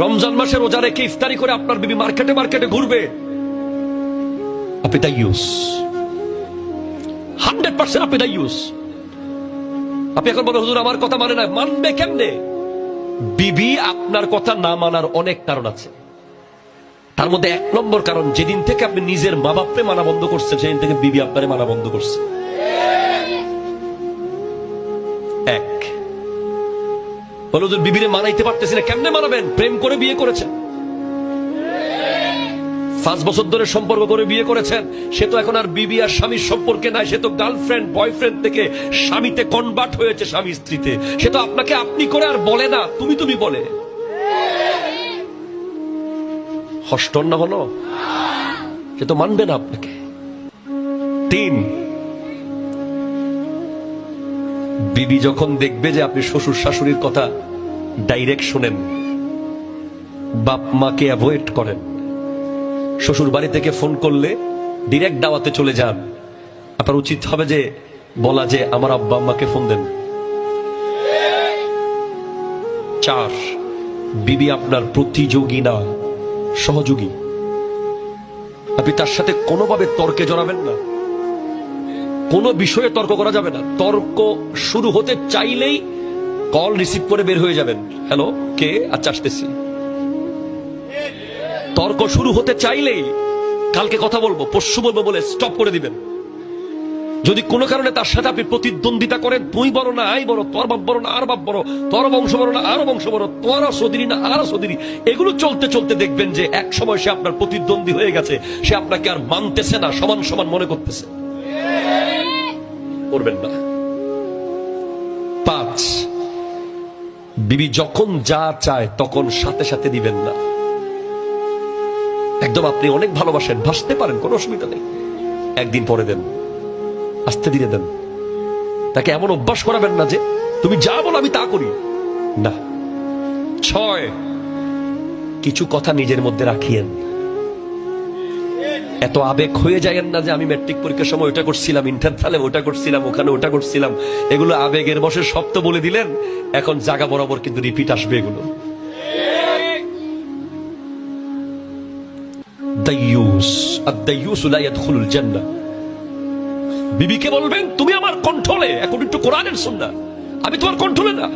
রমজান মাসে রোজা রেখে ইফতারি করে আপনার বিবি মার্কেটে মার্কেটে ঘুরবে, আপনি দায়ুস, 100% আপনি দায়ুস। আপনি এখন বলেন হুজুর আমার কথা মানে না, মানবে কেমনে? বিবি আপনার কথা না মানার অনেক কারণ আছে। তার মধ্যে 1 নম্বর কারণ, যেদিন থেকে আপনি নিজের মা বাপকে মানা বন্ধ করছেন সেদিন থেকে বিবি আপনারে মানা বন্ধ করছে। এক বলো হুজুর বিবিরে মানাইতে পারতেছি না, কেমনে মানাবেন? প্রেম করে বিয়ে করেছেন, 5 বছর ধরে সম্পর্ক করে বিয়ে করেছেন, সে তো এখন আর বিবি আর স্বামীর সম্পর্কে নাই, সে তো গার্লফ্রেন্ড বয়ফ্রেন্ড থেকে স্বামীতে কনভার্ট হয়েছে, স্বামী স্ত্রীতে। সে তো আপনাকে আপনি করে আর বলে না, তুমি তুমি বলে। হস্টন না হলো, সে তো মানবে না আপনাকে। 3 বিবি যখন দেখবে যে আপনি শ্বশুর শাশুড়ির কথা ডাইরেক্ট শুনেন, বাপ মাকে অ্যাভয়েড করেন, শ্বশুর বাড়ি থেকে ফোন করলে ডিরেক্ট দাওয়াতে চলে যান, আপনার উচিত হবে যে বলা যে আমার আব্বা আম্মাকে ফোন দেন। 4 বিবি আপনার প্রতিযোগী না, সহযোগী। আপনি তার সাথে কোনোভাবে তর্কে জড়াবেন না, কোনো বিষয়ে তর্ক করা যাবে না। তর্ক শুরু হতে চাইলেই কল রিসিভ করে বের হয়ে যাবেন, হ্যালো কে, আচ্ছা আসতেছি। তর্ক শুরু হতে চাইলেই কালকে কথা বলবো, পরশু বলবো বলে স্টপ করে দিবেন। যদি কোনো কারণে তার সাথে আপনি প্রতিদ্বন্দ্বিতা করেন, তুই বড় না আই বড়, তোর বাপ বড় না আর বাপ বড়, তোর বংশ বড় না আর বংশ বড়, তোর সদিনী না আর সদিনী, এগুলো চলতে চলতে দেখবেন যে এক সময় সে আপনার প্রতিদ্বন্দ্বী হয়ে গেছে, সে আপনাকে আর মানতেছে না, সমান সমান মনে করতেছে। করবেন না। 5 বিবি যখন যা চায় তখন সাথে সাথে দিবেন না। একদম আপনি অনেক ভালোবাসেন, ভাসতে পারেন, কোনো অসুবিধা নেই, একদিন পরে দেন, আস্তে ধীরে দেন। তাকে এমন অভ্যাস করাবেন না যে তুমি যা বলো আমি তা করি না। 6 কিছু কথা নিজের মধ্যে রাখিয়েন, এত আবেগ হয়ে যায়েন না যে আমি ম্যাট্রিক পরীক্ষার সময় ওটা করছিলাম, ইন্টার ফেলে ওটা করছিলাম, ওখানে ওটা করছিলাম, এগুলো আবেগের বশে সব তো বলে দিলেন, এখন জায়গা বরাবর কিন্তু রিপিট আসবে এগুলো। দাইয়ুস, আদ-দাইয়ুস লা ইয়াদখুলুল জান্নাহ। বিবিকে বলবেন তুমি আমার কন্ট্রোলে, এখন একটু কোরআনের সুন্নাহ, আমি তোমার কন্ট্রোলে না।